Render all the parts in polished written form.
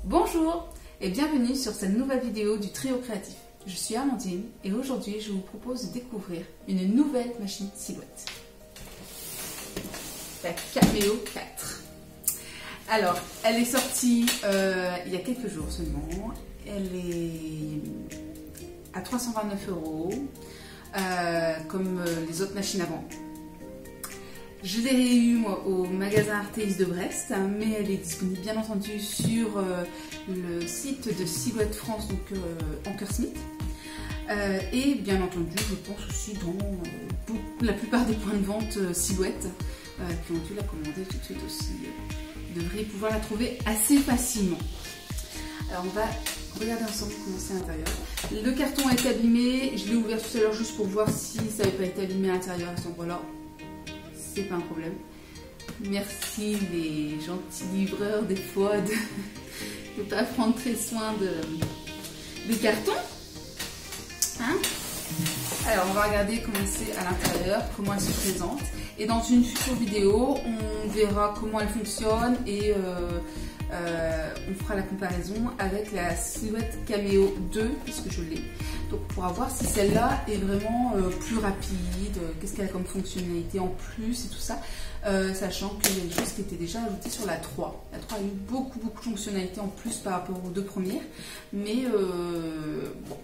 Bonjour et bienvenue sur cette nouvelle vidéo du trio créatif. Je suis Amandine et aujourd'hui je vous propose de découvrir une nouvelle machine silhouette. La Cameo 4. Alors, elle est sortie il y a quelques jours seulement. Elle est à 329 €, comme les autres machines avant. Je l'ai eu moi au magasin Artéis de Brest, mais elle est disponible bien entendu sur le site de Silhouette France, donc Ankersmith. Et bien entendu, je pense aussi dans la plupart des points de vente Silhouette qui ont dû la commander tout de suite aussi. Vous devriez pouvoir la trouver assez facilement. Alors on va regarder ensemble comment c'est à l'intérieur. Le carton est abîmé, je l'ai ouvert tout à l'heure juste pour voir si ça n'avait pas été abîmé à l'intérieur à cet endroit-là. C'est pas un problème. Merci les gentils livreurs des fois de ne pas prendre très soin des cartons. Hein? Alors on va regarder comment c'est à l'intérieur, comment elle se présente. Et dans une future vidéo, on verra comment elle fonctionne et on fera la comparaison avec la Silhouette Cameo 2, puisque je l'ai. Donc on pourra voir si celle-là est vraiment plus rapide, qu'est-ce qu'elle a comme fonctionnalité en plus et tout ça, sachant qu'il y a des choses qui étaient déjà ajoutées sur la 3. La 3 a eu beaucoup de fonctionnalités en plus par rapport aux deux premières, mais bon,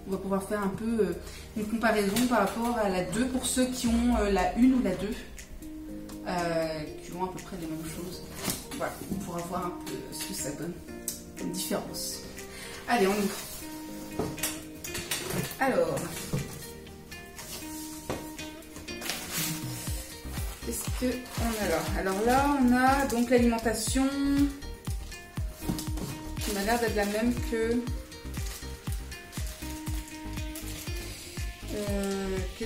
on va pouvoir faire un peu une comparaison par rapport à la 2 pour ceux qui ont la 1 ou la 2, qui ont à peu près les mêmes choses. Voilà, on pourra voir un peu ce que ça donne comme différence. Allez, on ouvre. Alors, qu'est-ce qu'on a là? Alors là, on a donc l'alimentation qui m'a l'air d'être la même que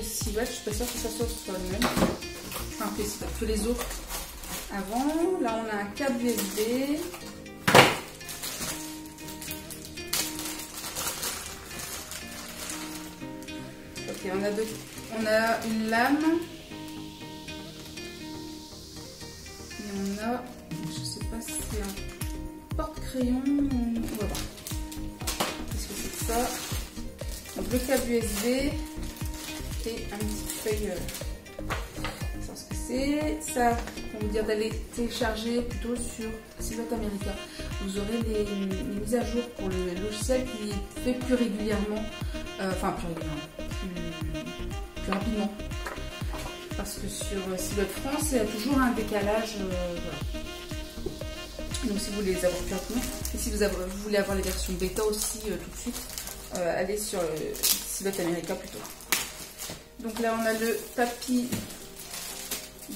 Silhouette. Je suis pas sûre que ça soit le même. Enfin, que les autres avant. Là, on a un câble USB. Ok, on a une lame. Et on a, je sais pas si c'est un porte-crayon. On va voir. Qu'est-ce que c'est que ça? Donc le câble USB et un petit feuille. Ce que c'est ça, pour vous dire d'aller télécharger plutôt sur Silhouette America. Vous aurez les mises à jour pour le logiciel qui est fait plus régulièrement, enfin plus régulièrement, plus rapidement. Parce que sur Silhouette France, il y a toujours un décalage. Voilà. Donc si vous voulez les avoir plus rapidement, et si vous voulez avoir les versions bêta aussi tout de suite, allez sur Silhouette America plutôt. Donc là on a le tapis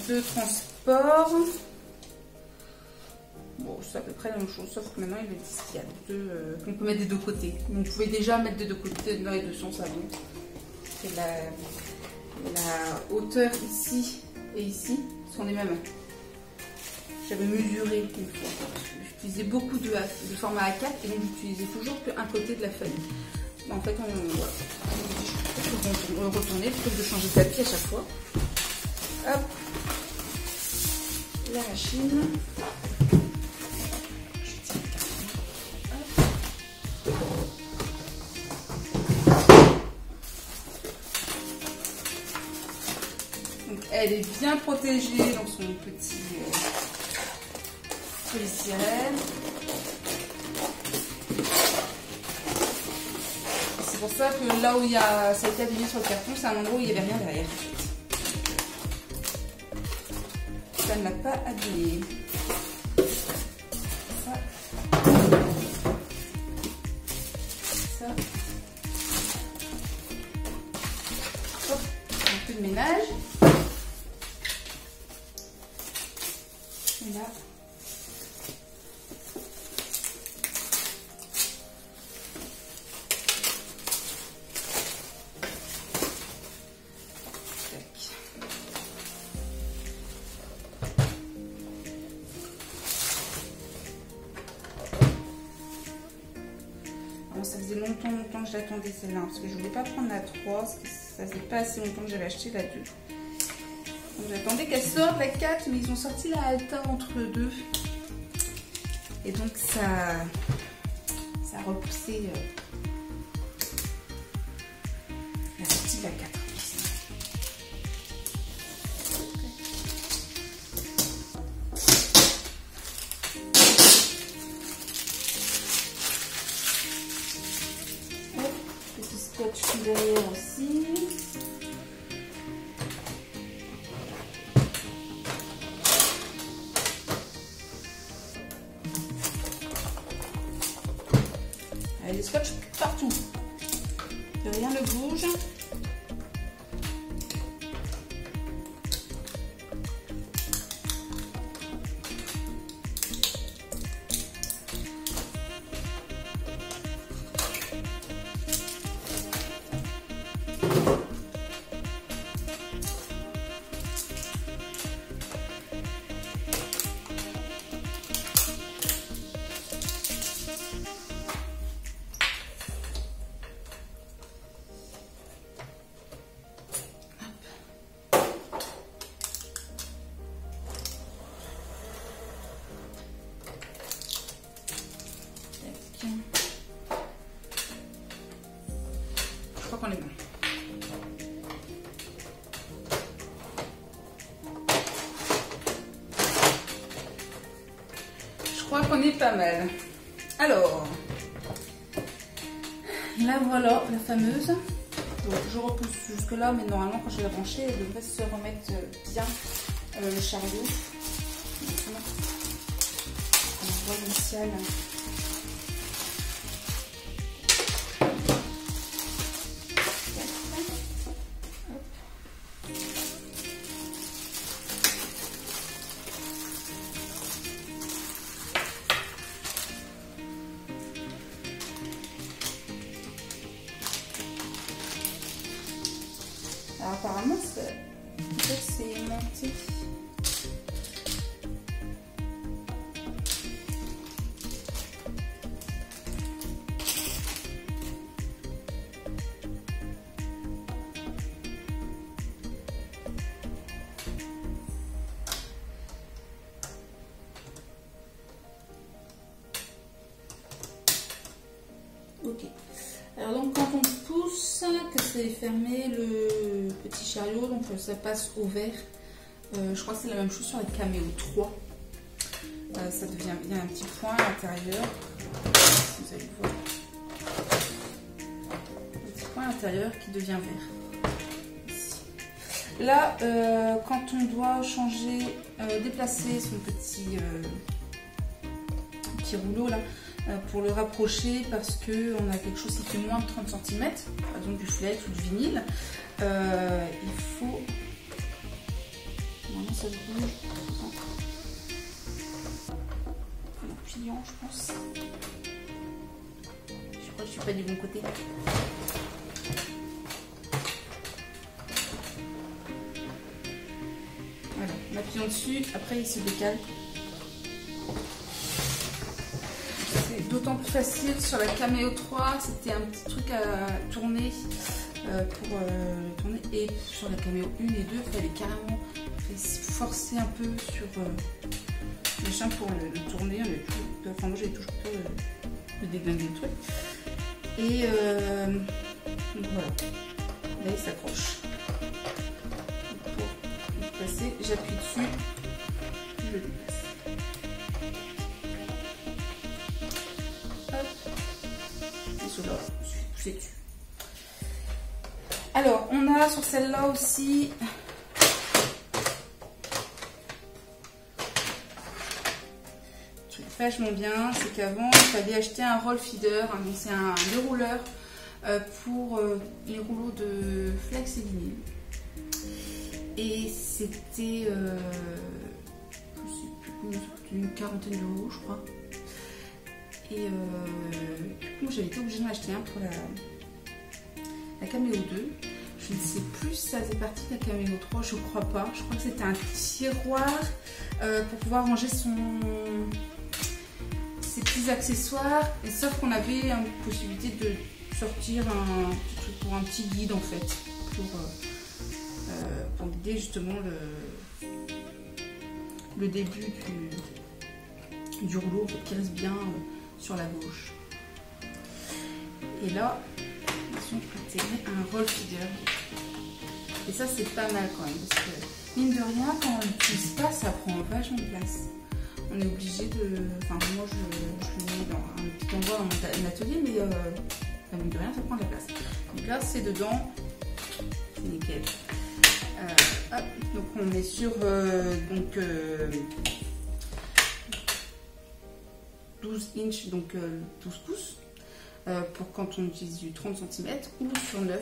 de transport. Bon, c'est à peu près la même chose, sauf que maintenant il est dit qu'il y a deux qu'on peut mettre des deux côtés. Donc vous pouvez déjà mettre des deux côtés dans les deux sens, ça monte. Et la hauteur ici et ici sont les mêmes. J'avais mesuré une fois. J'utilisais beaucoup de format A4 et donc j'utilisais toujours qu'un côté de la feuille. En fait, on va retourner plutôt que de changer de tapis à chaque fois. Hop, la machine. Donc, elle est bien protégée dans son petit polystyrène. C'est pour ça que là où ça a été abîmé sur le carton, c'est un endroit où il n'y avait rien derrière. Ça ne l'a pas abîmé. Ça. Hop, un peu de ménage. Et là. Ça faisait longtemps que j'attendais celle-là, parce que je ne voulais pas prendre la 3, parce que ça faisait pas assez longtemps que j'avais acheté la 2. Donc j'attendais qu'elle sorte la 4, mais ils ont sorti la Alta entre deux. Et donc ça a repoussé la sortie de la 4. Petit scotch derrière aussi. Il y a des scotch partout. Que rien ne bouge. Je crois qu'on est bon. Je crois qu'on est pas mal. Alors, la voilà, la fameuse. Donc, je repousse jusque là, mais normalement quand je vais la brancher, elle devrait se remettre bien le chariot. On voit l'initiale. Alors apparemment, c'est monté. Ok. Alors donc quand on pousse, que c'est fermé le petit chariot, donc ça passe au vert. Je crois que c'est la même chose sur la Cameo 3. Ça devient, il y a un petit point à l'intérieur. Vous allez voir. Un petit point à l'intérieur qui devient vert. Ici. Là, quand on doit changer, déplacer son petit rouleau là, pour le rapprocher parce qu'on a quelque chose qui fait moins de 30 cm, par exemple du flex ou du vinyle, il faut... Normalement ça se bouge en pliant, je pense. Je crois que je suis pas du bon côté. Voilà, en appuyant dessus, après il se décale. D'autant plus facile sur la Cameo 3, c'était un petit truc à tourner pour tourner, et sur la Cameo 1 et 2, il fallait carrément forcer un peu sur le machin pour le tourner. Enfin, moi j'avais toujours peur de déglinguer le truc. Et donc voilà, là il s'accroche. Pour le passer, j'appuie dessus, je le déplace. Poussé dessus. Alors, on a sur celle-là aussi truc vachement bien, c'est qu'avant il fallait acheter un roll feeder, hein, donc c'est un dérouleur pour les rouleaux de flex et vinyle. Et c'était je sais plus, une quarantaine d'euros, je crois. Et du coup, j'avais été obligée d'en acheter un pour la Cameo 2. Je ne sais plus si ça faisait partie de la Cameo 3, je crois pas. Je crois que c'était un tiroir pour pouvoir ranger ses petits accessoires. Et sauf qu'on avait une possibilité de sortir un petit truc pour un petit guide en fait. Pour guider justement le début du rouleau en fait, qui reste bien sur la gauche. Et là, ils sont intégrés à un roll feeder. Et ça, c'est pas mal quand même, parce que mine de rien, quand on l'utilise pas, ça prend vachement de place. On est obligé de... Enfin, moi, je le mets dans un petit endroit dans mon atelier, mais mine de rien, ça prend de la place. Donc là, c'est dedans. C'est nickel. Hop, donc on est sur 12 inches, donc 12 pouces, pour quand on utilise du 30 cm, ou sur 9,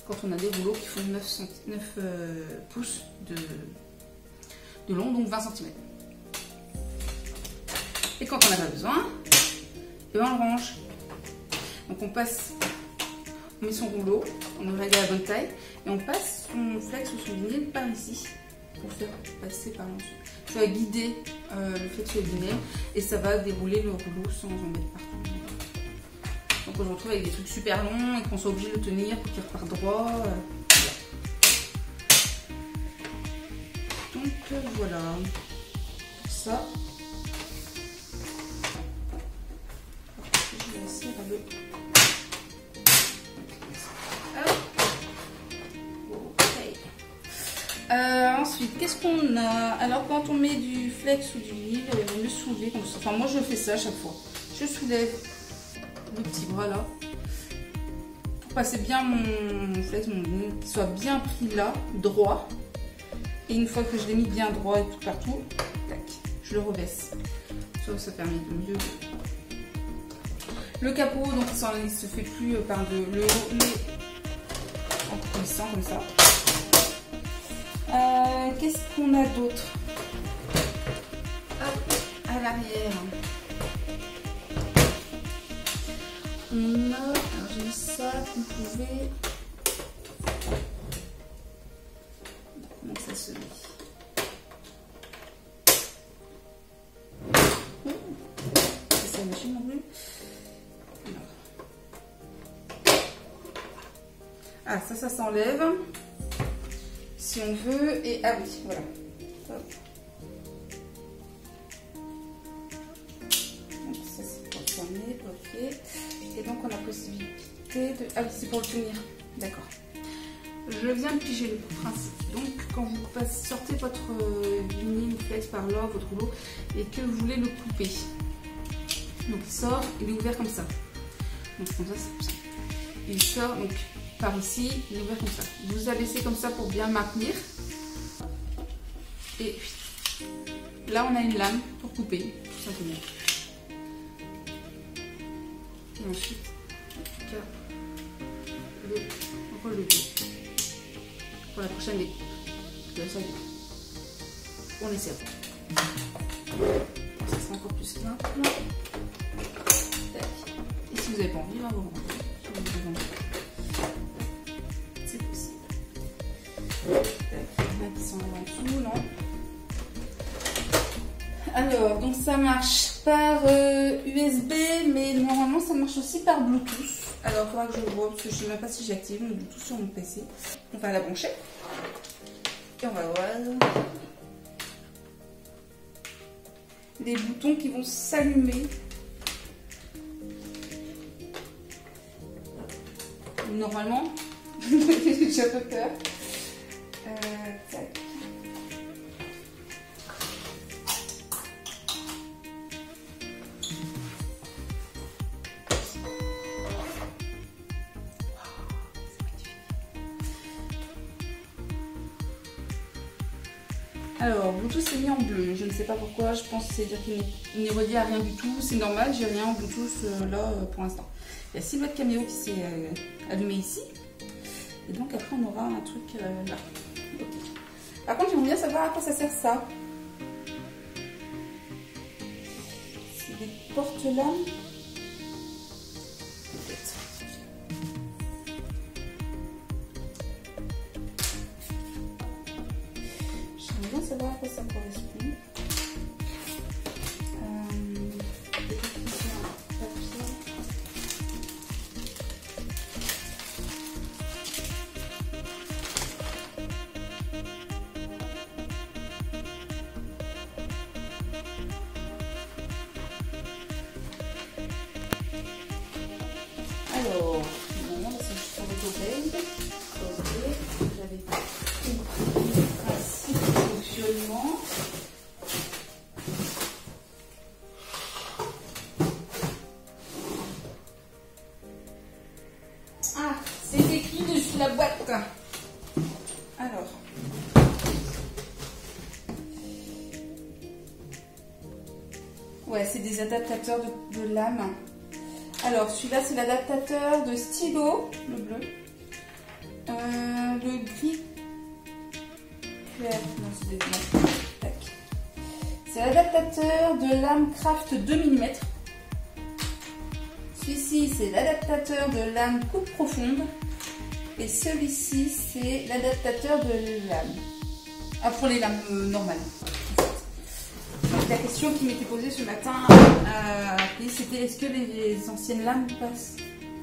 quand on a des rouleaux qui font 9 pouces de long, donc 20 cm. Et quand on n'a pas besoin, et ben on le range. Donc on passe, on met son rouleau, on a regardé la bonne taille, et on passe son flex ou son vinyle par ici, pour faire passer par là. Ça va guider le flex ou le vinyle, et ça va dérouler le rouleau sans en mettre partout. Donc on se retrouve avec des trucs super longs, et qu'on soit obligé de le tenir pour qu'il reparte droit. Donc voilà, ça. Je vais essayer de ensuite, qu'est-ce qu'on a? Alors, quand on met du flex ou du vinyle, il vaut mieux soulever comme ça. Enfin, moi, je fais ça à chaque fois. Je soulève le petit bras là pour passer bien mon flex, mon vinyle, qu'il soit bien pris là, droit. Et une fois que je l'ai mis bien droit et tout partout, tac, je le rebaisse. Ça permet de mieux. Le capot, donc il se fait plus par le haut, mais en plissant comme ça. Qu'est-ce qu'on a d'autre? Hop, à l'arrière. On a, alors j'ai mis ça qu'on pouvait. Comment ça se met? C'est ça la machine non plus. Ah, ça s'enlève. Si on veut, et ah oui, voilà. Hop. Donc ça c'est pour fermer, ok. Et donc on a la possibilité de... Ah oui, c'est pour le tenir, d'accord. Je viens de piger le principe. Donc quand vous sortez votre vinyle flex par là, votre rouleau, et que vous voulez le couper, donc il sort, il est ouvert comme ça. Donc comme ça, c'est comme ça. Il sort, donc... par ici, il est ouvert comme ça. Vous abaissez comme ça pour bien maintenir. Et là, on a une lame pour couper, tout simplement. Et ensuite, le relever pour la prochaine étape. On essaie. Ça sera encore plus simple. Et si vous n'avez pas envie, là, vous rentrez. Qui sont en dessous, non? Alors, donc ça marche par USB, mais normalement ça marche aussi par Bluetooth. Alors, il faudra que je vois, parce que je ne sais même pas si j'active le Bluetooth sur mon PC. On va la brancher. Et on va voir des boutons qui vont s'allumer. Normalement, j'ai un peu peur. Tac. Alors, Bluetooth est mis en bleu, je ne sais pas pourquoi, je pense que c'est dire qu'il n'est relié à rien du tout, c'est normal, j'ai rien en Bluetooth là pour l'instant. Il y a Silhouette Caméo qui s'est allumé ici, et donc après on aura un truc là. Okay. Par contre, j'aimerais bien savoir à quoi ça sert ça. C'est des porte-lames. J'aimerais bien savoir à quoi ça correspond. Alors, non, c'est juste pour les oreilles. Ok, j'avais compris le principe de fonctionnement. Ah, c'est écrit dessus la boîte. Alors. Ouais, c'est des adaptateurs de lame. Alors, celui-là, c'est l'adaptateur de stylo, le bleu. Le gris clair. Non, c'est des blancs. Tac. C'est l'adaptateur de lame craft 2 mm. Celui-ci, c'est l'adaptateur de lame coupe profonde. Et celui-ci, c'est l'adaptateur de lame. Ah, pour les lames normales. La question qui m'était posée ce matin, c'était est-ce que les anciennes lames passent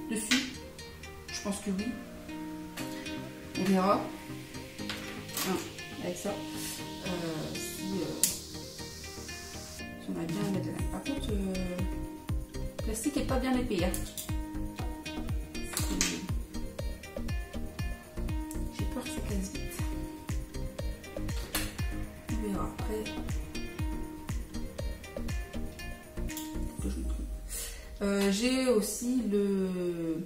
dessus? Je pense que oui. On verra. Avec ça. Si on a bien mettre de lame. Par contre, le plastique n'est pas bien épais. Hein. J'ai peur que ça casse vite. On verra après. J'ai aussi le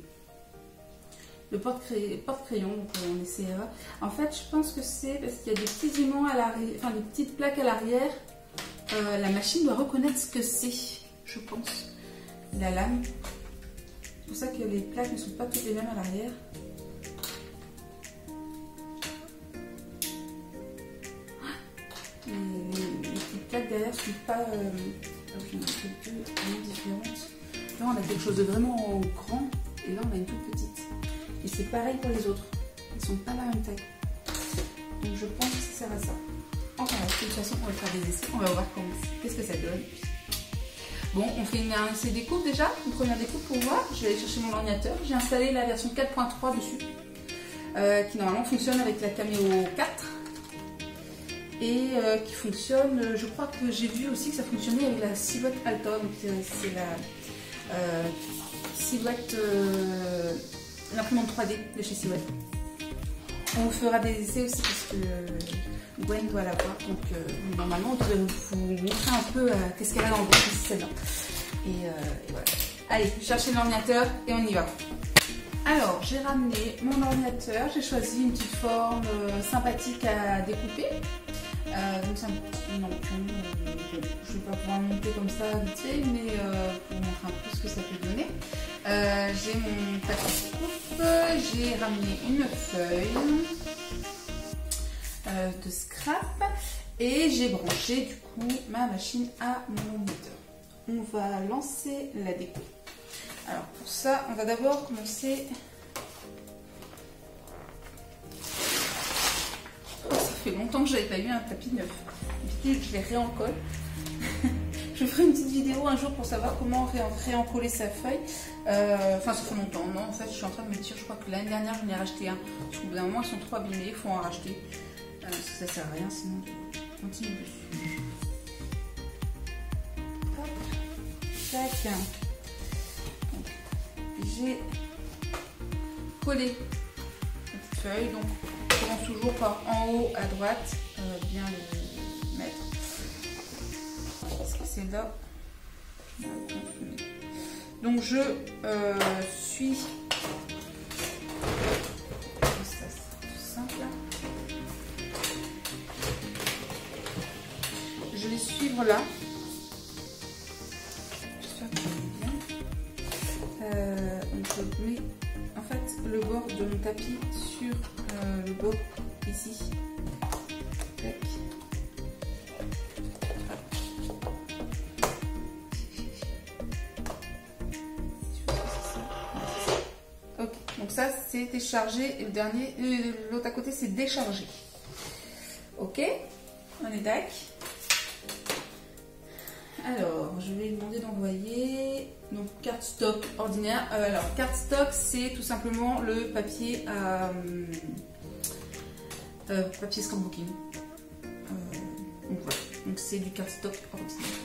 porte-crayon, donc on essaiera. En fait, je pense que c'est parce qu'il y a des petits aimants à l'arrière, enfin des petites plaques à l'arrière. La machine doit reconnaître ce que c'est, je pense, la lame. C'est pour ça que les plaques ne sont pas toutes les mêmes à l'arrière. Les petites plaques derrière ne sont pas différentes. Là, on a quelque chose de vraiment grand et là, on a une toute petite. Et c'est pareil pour les autres. Ils ne sont pas la même taille. Donc, je pense que ça sert à ça. Enfin, de toute façon, on va faire des essais. On va voir qu'est-ce que ça donne. Bon, on fait un essai découpe déjà. Une première découpe pour voir. Je vais aller chercher mon ordinateur. J'ai installé la version 4.3 dessus. Qui normalement fonctionne avec la Cameo 4. Et qui fonctionne, je crois que j'ai vu aussi que ça fonctionnait avec la Silhouette Alta. Donc, c'est la Silhouette, l'imprimante 3D de chez Silhouette. On fera des essais aussi parce que Gwen doit l'avoir. Donc normalement on devrait vous montrer un peu qu'est-ce qu'elle a dans le boîtier, c'est celle-là. Et voilà. Allez, chercher l'ordinateur et on y va. Alors j'ai ramené mon ordinateur, j'ai choisi une petite forme sympathique à découper. Donc c'est un petit lampion, je ne vais pas pouvoir le monter comme ça vite fait, mais pour montrer un peu ce que ça peut donner. J'ai mon papier coupe, j'ai ramené une feuille de scrap et j'ai branché du coup ma machine à mon ordinateur. On va lancer la découpe. Alors pour ça, on va d'abord commencer. Ça fait longtemps que j'avais pas eu un tapis neuf. Je les réencolle. Je ferai une petite vidéo un jour pour savoir comment réencoller sa feuille. Enfin, ça fait longtemps. Non, en fait, je suis en train de me dire, je crois que l'année dernière, j'en ai racheté un. Parce qu'au bout d'un moment, ils sont trop abîmés, il faut en racheter. Ça sert à rien, sinon je continue dessus. Hop. Tac. J'ai collé la petite feuille. Donc, je commence toujours par en haut à droite. Bien le mettre. Parce que c'est là. Donc je suis. Ça, c'est tout simple. Je vais suivre là. J'espère que ça va bien. Donc je mets en fait le bord de mon tapis sur le bord ici. Tac. Ok, donc ça c'est déchargé et le dernier, l'autre à côté c'est déchargé. Ok, on est d'accord. Alors, je vais lui demander d'envoyer donc cardstock ordinaire. Alors, cardstock, c'est tout simplement le papier papier scrapbooking. Donc voilà, donc c'est du cardstock ordinaire.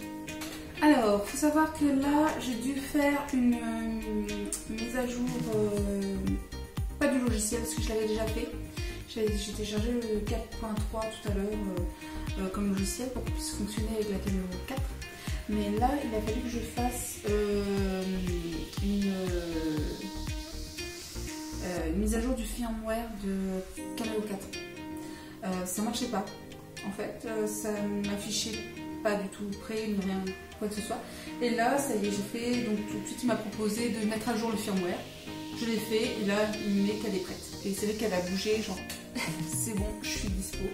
Alors, il faut savoir que là, j'ai dû faire mes à jour, pas du logiciel parce que je l'avais déjà fait. J'ai téléchargé le 4.3 tout à l'heure comme logiciel pour qu'il puisse fonctionner avec la Cameo 4. Mais là, il a fallu que je fasse une mise à jour du firmware de Cameo 4. Ça marchait pas. En fait, ça m'affichait pas du tout prêt, ni rien, quoi que ce soit. Et là, ça y est, j'ai fait. Donc tout de suite, il m'a proposé de mettre à jour le firmware. Je l'ai fait et là, il me met qu'elle est prête. Et c'est vrai qu'elle a bougé, genre, c'est bon, je suis dispo.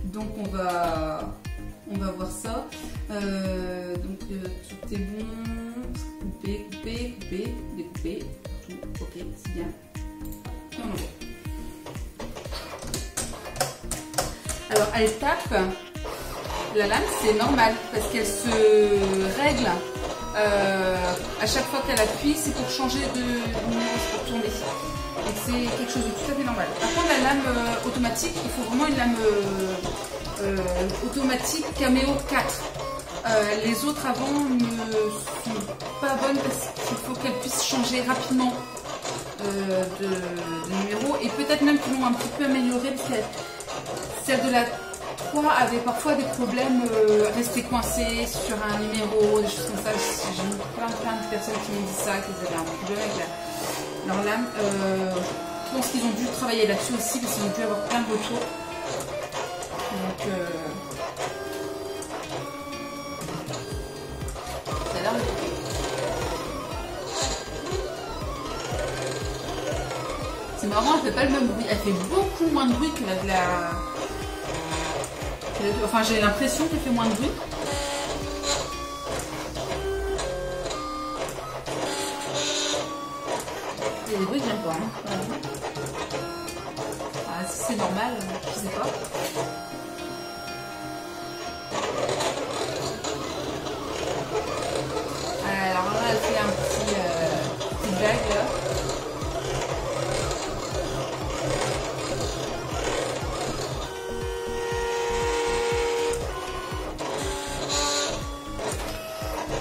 Donc on va voir ça. Donc tout est bon. Couper, découper. Tout, ok, c'est bien. Et on envoie. Alors elle tape la lame, c'est normal parce qu'elle se règle à chaque fois qu'elle appuie, c'est pour changer de numéro, c'est pour tourner. Donc c'est quelque chose de tout à fait normal. Par contre la lame automatique, il faut vraiment une lame automatique Cameo 4. Les autres avant ne sont pas bonnes parce qu'il faut qu'elles puissent changer rapidement de numéro et peut-être même qu'ils l'ont un petit peu amélioré parce que celle de la 3 avait parfois des problèmes, rester coincée sur un numéro, des choses comme ça. J'ai eu plein de personnes qui m'ont dit ça, qu'ils avaient un problème avec leur lame. Je pense qu'ils ont dû travailler là-dessus aussi parce qu'ils ont dû avoir plein de retours. Donc, ça a l'air de... C'est marrant, elle fait pas le même bruit. Elle fait beaucoup moins de bruit que la... Enfin, j'ai l'impression qu'elle fait moins de bruit. Il y a des bruits que j'aime pas. Hein. Ah, si c'est normal, je sais pas. Alors là, elle fait un petit vague là.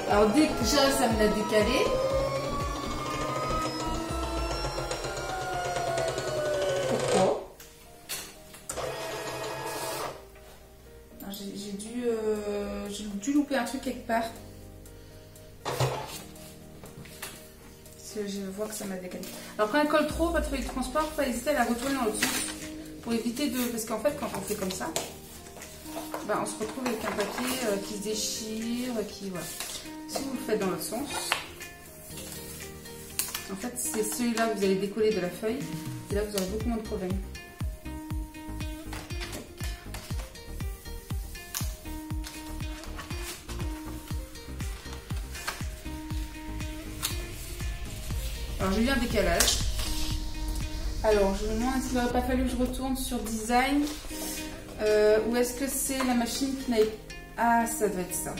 Alors déjà ça me l'a décalé. Pourquoi? J'ai dû louper un truc quelque part. Parce que je vois que ça m'a décalé. Alors quand elle colle trop votre feuille de transport, faut pas hésiter à la retourner dans l'autre sens. Pour éviter de... Parce qu'en fait quand on fait comme ça, ben, on se retrouve avec un papier qui se déchire, qui... Voilà. Si vous le faites dans l'autre sens, en fait c'est celui-là que vous allez décoller de la feuille et là vous aurez beaucoup moins de problèmes. Alors j'ai eu un décalage. Alors je me demande s'il n'aurait pas fallu que je retourne sur design ou est-ce que c'est la machine qui n'avait... Ah, ça doit être ça.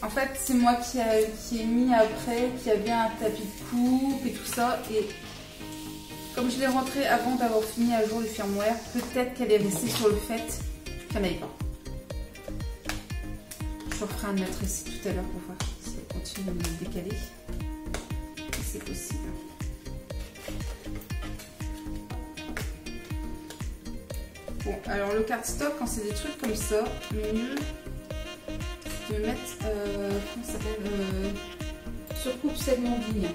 En fait, c'est moi qui ai mis après, qui avait un tapis de coupe et tout ça. Et comme je l'ai rentré avant d'avoir fini à jour le firmware, peut-être qu'elle est restée sur le fait qu'elle n'avait pas. Je referai un autre essai tout à l'heure pour voir si elle continue à me décaler. C'est possible. Bon, alors le cardstock, quand c'est des trucs comme ça, le mieux... de mettre, comment ça s'appelle, surcoupe segment ligne.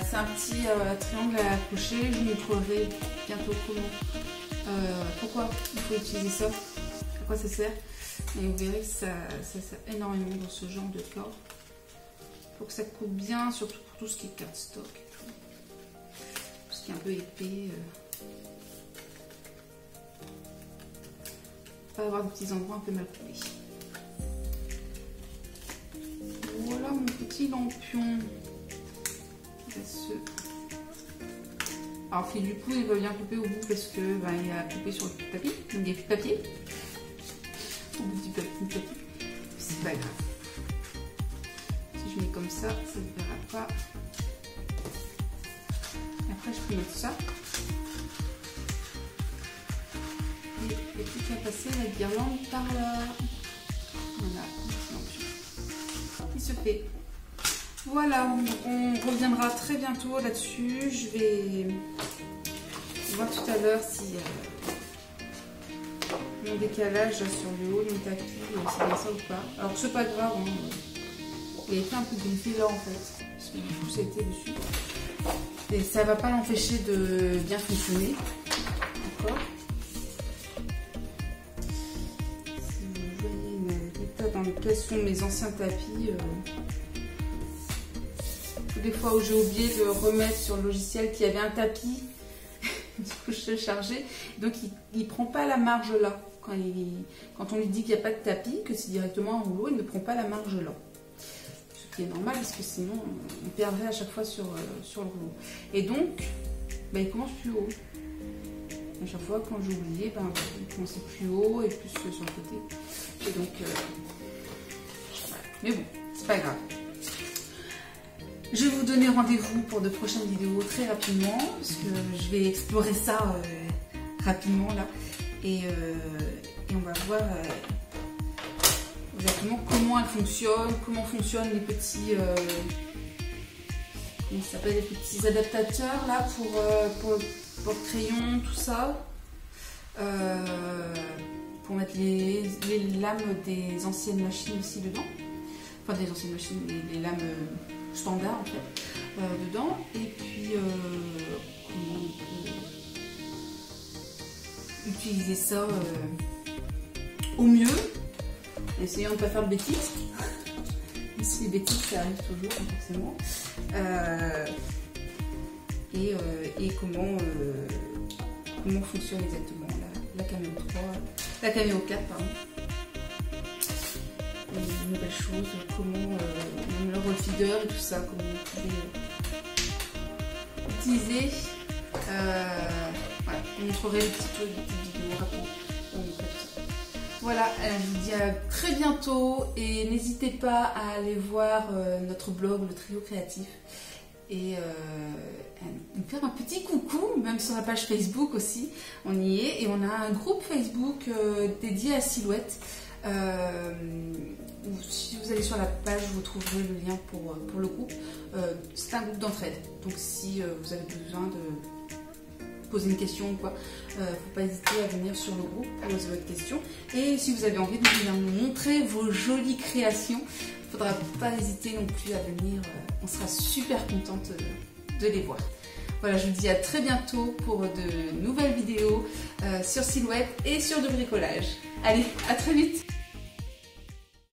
C'est un petit triangle à accrocher, je vous montrerai bientôt comment, pourquoi il faut utiliser ça, à quoi ça sert. Et vous verrez que ça sert énormément dans ce genre de corps. Il faut que ça coupe bien, surtout pour tout ce qui est cardstock et tout. Tout ce qui est un peu épais. Pas avoir des petits endroits un peu mal coupés. Voilà mon petit lampion. Alors, du coup, il va bien couper au bout parce que ben, il a coupé sur le tapis. Donc, il y a plus de papier. Au bout du tapis. C'est pas grave. Si je mets comme ça, ça ne verra pas. Et après, je peux mettre ça. Et il n'y a plus qu'à passer la guirlande par là. Voilà, il se fait. Voilà, on reviendra très bientôt là-dessus. Je vais voir tout à l'heure si mon décalage là, sur le haut de mon tapis, c'est bien ça ou pas. Alors c'est pas grave, hein. Il a été un peu griffé là en fait, parce que du coup ça a été dessus. Et ça va pas l'empêcher de bien fonctionner. Encore. Si vous voyez l'état dans lequel sont mes anciens tapis, des fois où j'ai oublié de remettre sur le logiciel qu'il y avait un tapis, du coup je le chargeais, donc il prend pas la marge là. Quand on lui dit qu'il n'y a pas de tapis, que c'est directement un rouleau, il ne prend pas la marge là. Ce qui est normal parce que sinon on perdrait à chaque fois sur le rouleau. Et donc, il commence plus haut. À chaque fois quand j'ai oublié, il commençait plus haut et plus sur le côté. Et donc, voilà. Mais bon, c'est pas grave. Je vais vous donner rendez-vous pour de prochaines vidéos très rapidement, parce que je vais explorer ça rapidement là. Et on va voir exactement comment elle fonctionne, comment fonctionnent les petits, comment ça s'appelle, les petits adaptateurs là pour le crayon, tout ça, pour mettre les lames des anciennes machines aussi dedans, enfin des anciennes machines, les lames standards en fait, dedans, et puis comment on peut utiliser ça au mieux, en essayant de ne pas faire de bêtises. Si les bêtises ça arrive toujours forcément. Et comment fonctionne exactement la Cameo 3, la Cameo 4 pardon. Une nouvelle chose, comment même le roll feeder et tout ça, comment vous pouvez utiliser. Voilà, je vous montrerai les petites vidéos rapidement. Voilà, je vous dis à très bientôt et n'hésitez pas à aller voir notre blog, le Trio Créatif, et nous faire un petit coucou, même sur la page Facebook aussi, on y est, et on a un groupe Facebook dédié à Silhouette. Si vous allez sur la page, vous trouverez le lien pour le groupe. C'est un groupe d'entraide, donc si vous avez besoin de poser une question ou quoi, faut pas hésiter à venir sur le groupe pour poser votre question. Et si vous avez envie de venir nous montrer vos jolies créations, il faudra pas hésiter non plus à venir, on sera super contente de les voir. Voilà, je vous dis à très bientôt pour de nouvelles vidéos sur Silhouette et sur du bricolage. Allez, à très vite!